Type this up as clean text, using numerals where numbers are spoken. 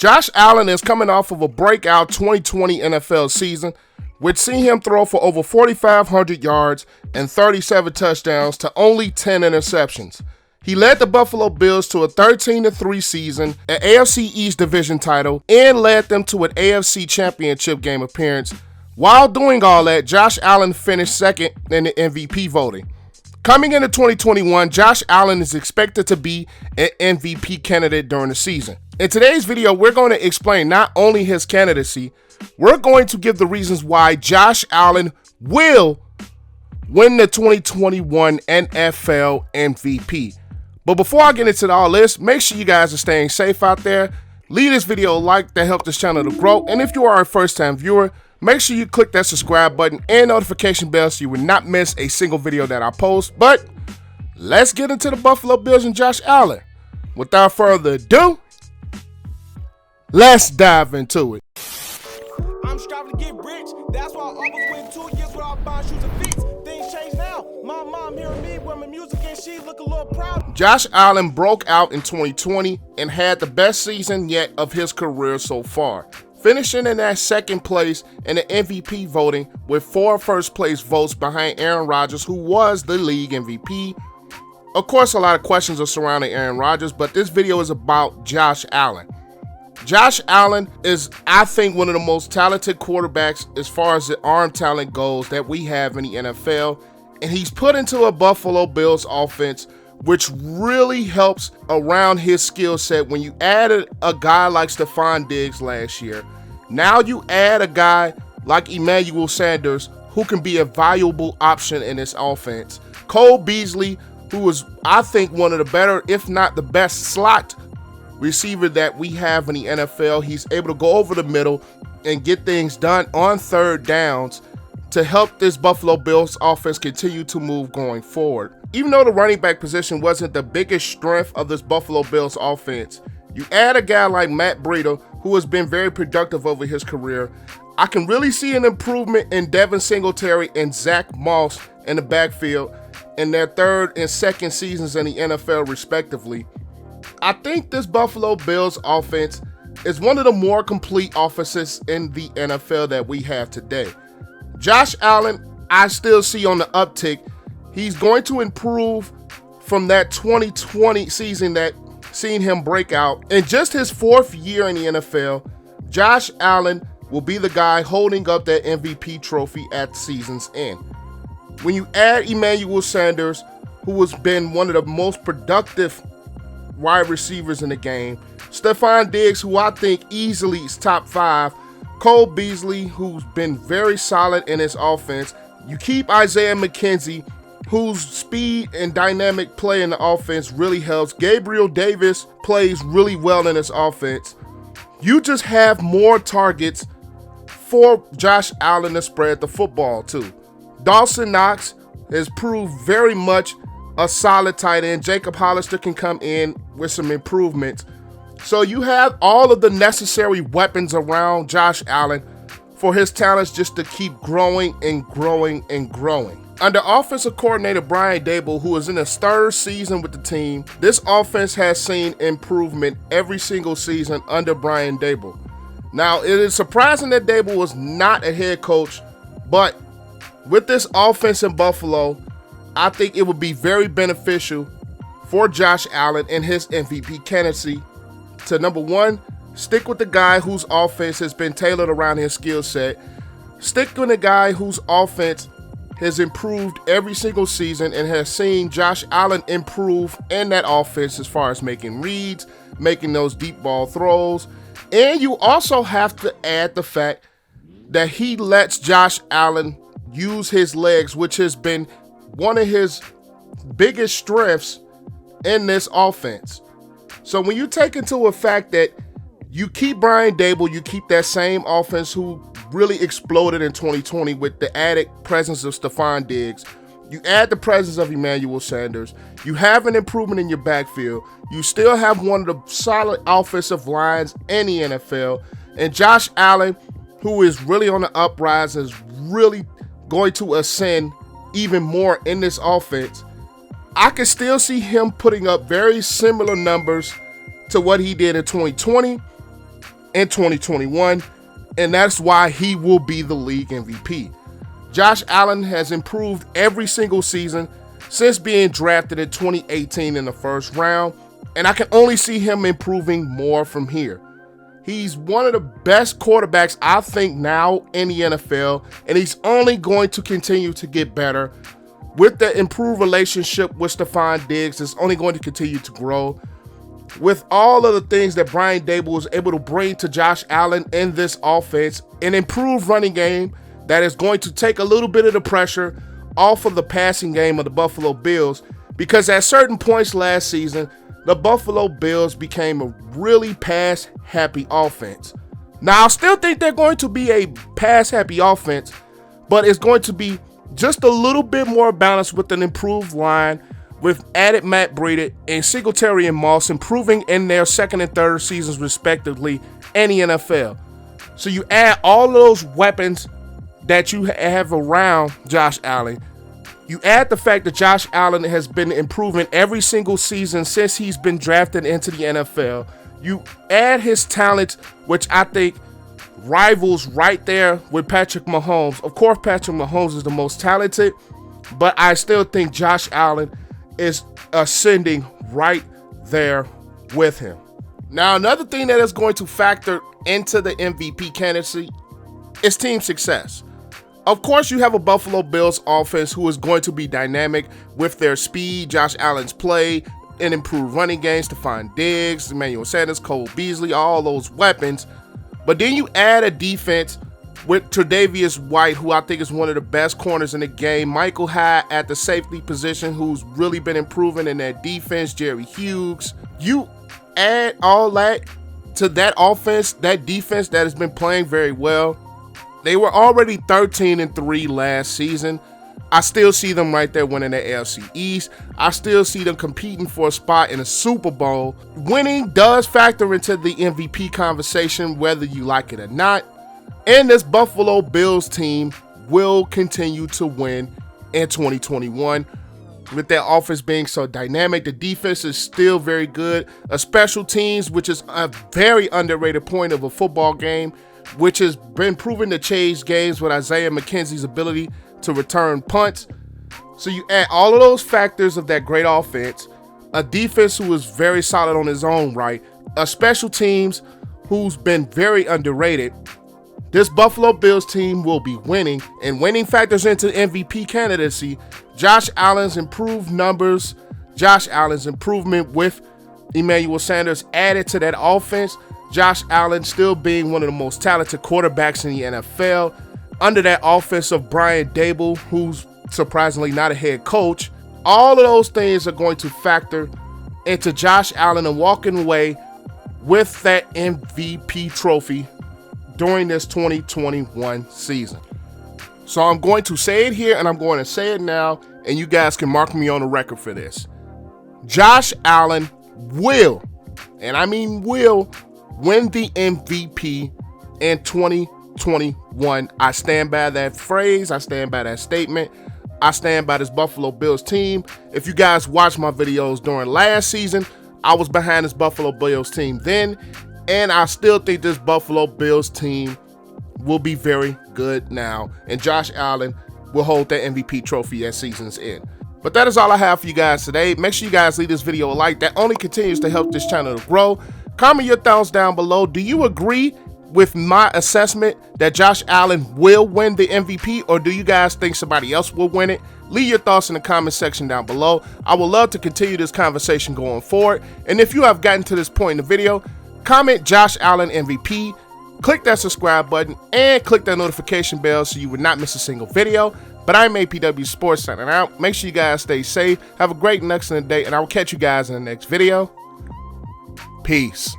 Josh Allen is coming off of a breakout 2020 NFL season, which seen him throw for over 4,500 yards and 37 touchdowns to only 10 interceptions. He led the Buffalo Bills to a 13-3 season, an AFC East division title, and led them to an AFC Championship game appearance. While doing all that, Josh Allen finished second in the MVP voting. Coming into 2021, Josh Allen is expected to be an MVP candidate during the season. In today's video, we're going to explain not only his candidacy, we're going to give the reasons why Josh Allen will win the 2021 NFL MVP. But before I get into all this, make sure you guys are staying safe out there. Leave this video a like to help this channel to grow. And if you are a first-time viewer, make sure you click that subscribe button and notification bell so you will not miss a single video that I post. But let's get into the Buffalo Bills and Josh Allen. Without further ado, let's dive into it. I'm striving to get rich. That's why I always went 2 years without buying shoes and fits. Things change now. My mom hearing me with my music and she look a little proud. Josh Allen broke out in 2020 and had the best season yet of his career so far, finishing in that second place in the MVP voting with 4 first place votes behind Aaron Rodgers, who was the league MVP. Of course, a lot of questions are surrounding Aaron Rodgers, but this video is about Josh Allen. Josh Allen is, I think, one of the most talented quarterbacks as far as the arm talent goes that we have in the NFL. And he's put into a Buffalo Bills offense, which really helps around his skill set. When you added a guy like Stefon Diggs last year, now you add a guy like Emmanuel Sanders, who can be a valuable option in this offense. Beasley, who is, I think, one of the better, if not the best slot receiver that we have in the NFL. He's able to go over the middle and get things done on third downs to help this Buffalo Bills offense continue to move going forward. Even though the running back position wasn't the biggest strength of this Buffalo Bills offense, you add a guy like Matt Breida, who has been very productive over his career. I can really see an improvement in Devin Singletary and Zach Moss in the backfield in their third and second seasons in the NFL respectively. I think this Buffalo Bills offense is one of the more complete offenses in the NFL that we have today. Josh Allen, I still see on the uptick. He's going to improve from that 2020 season that seen him break out. In just his 4th year in the NFL, Josh Allen will be the guy holding up that MVP trophy at season's end. When you add Emmanuel Sanders, who has been one of the most productive wide receivers in the game, Stefon Diggs, who I think easily is top 5, Beasley, who's been very solid in his offense. You keep Isaiah McKenzie, whose speed and dynamic play in the offense really helps. Gabriel Davis plays really well in his offense. You just have more targets for Josh Allen to spread the football to. Dawson Knox has proved very much a solid tight end. Jacob Hollister can come in with some improvements. So you have all of the necessary weapons around Josh Allen for his talents just to keep growing and growing and growing. Under offensive coordinator Brian Daboll, who is in his 3rd season with the team, this offense has seen improvement every single season under Brian Daboll. Now, it is surprising that Daboll was not a head coach, but with this offense in Buffalo, I think it would be very beneficial for Josh Allen and his MVP candidacy to, number 1, stick with the guy whose offense has been tailored around his skill set. Stick with the guy whose offense has improved every single season and has seen Josh Allen improve in that offense as far as making reads, making those deep ball throws. And you also have to add the fact that he lets Josh Allen use his legs, which has been one of his biggest strengths in this offense. So when you take into a fact that you keep Brian Daboll, you keep that same offense who really exploded in 2020 with the added presence of Stefon Diggs, you add the presence of Emmanuel Sanders, you have an improvement in your backfield, you still have one of the solid offensive lines in the NFL, and Josh Allen, who is really on the uprise, is really going to ascend even more in this offense. I can still see him putting up very similar numbers to what he did in 2020. in 2021, and that's why he will be the league MVP. Josh Allen has improved every single season since being drafted in 2018 in the first round, and I can only see him improving more from here. He's one of the best quarterbacks, I think, now in the NFL, and he's only going to continue to get better. With the improved relationship with Stefon Diggs, it's only going to continue to grow. With all of the things that Brian Daboll was able to bring to Josh Allen in this offense, an improved running game that is going to take a little bit of the pressure off of the passing game of the Buffalo Bills, because at certain points last season, the Buffalo Bills became a really pass-happy offense. Now, I still think they're going to be a pass-happy offense, but it's going to be just a little bit more balanced with an improved line, with added Matt Breida and Singletary and Moss improving in their second and third seasons respectively in the NFL. So you add all of those weapons that you have around Josh Allen. You add the fact that Josh Allen has been improving every single season since he's been drafted into the NFL. You add his talent, which I think rivals right there with Patrick Mahomes. Of course, Patrick Mahomes is the most talented, but I still think Josh Allen is ascending right there with him. Now, another thing that is going to factor into the MVP candidacy is team success. Of course, you have a Buffalo Bills offense who is going to be dynamic with their speed, Josh Allen's play, and improved running games, Stefon Diggs, Emmanuel Sanders, Cole Beasley, all those weapons. But then you add a defense with Tre'Davious White, who I think is one of the best corners in the game, Michael Hyde at the safety position, who's really been improving in that defense, Jerry Hughes. You add all that to that offense, that defense that has been playing very well. They were already 13-3 last season. I still see them right there winning the AFC East. I still see them competing for a spot in a Super Bowl. Winning does factor into the MVP conversation, whether you like it or not. And this Buffalo Bills team will continue to win in 2021. With their offense being so dynamic, the defense is still very good. A special teams, which is a very underrated point of a football game, which has been proven to change games with Isaiah McKenzie's ability to return punts. So you add all of those factors of that great offense, a defense who is very solid on his own right, a special teams who's been very underrated. This Buffalo Bills team will be winning, and winning factors into MVP candidacy. Josh Allen's improved numbers, Josh Allen's improvement with Emmanuel Sanders added to that offense, Josh Allen still being one of the most talented quarterbacks in the NFL, under that offense of Brian Daboll, who's surprisingly not a head coach. All of those things are going to factor into Josh Allen and walking away with that MVP trophy during this 2021 season. So I'm going to say it here and I'm going to say it now, and you guys can mark me on the record for this. Josh Allen will, and I mean will, win the MVP in 2021. I stand by that phrase. I stand by that statement. I stand by this Buffalo Bills team. If you guys watched my videos during last season, I was behind this Buffalo Bills team then, and I still think this Buffalo Bills team will be very good now, and Josh Allen will hold that MVP trophy at season's end. But that is all I have for you guys today. Make sure you guys leave this video a like. That only continues to help this channel to grow. Comment your thoughts down below. Do you agree with my assessment that Josh Allen will win the MVP, or do you guys think somebody else will win it? Leave your thoughts in the comment section down below. I would love to continue this conversation going forward. And if you have gotten to this point in the video, comment Josh Allen MVP, click that subscribe button, and click that notification bell so you would not miss a single video. But I'm APW Sports signing out. Make sure you guys stay safe. Have a great and excellent day, and I will catch you guys in the next video. Peace.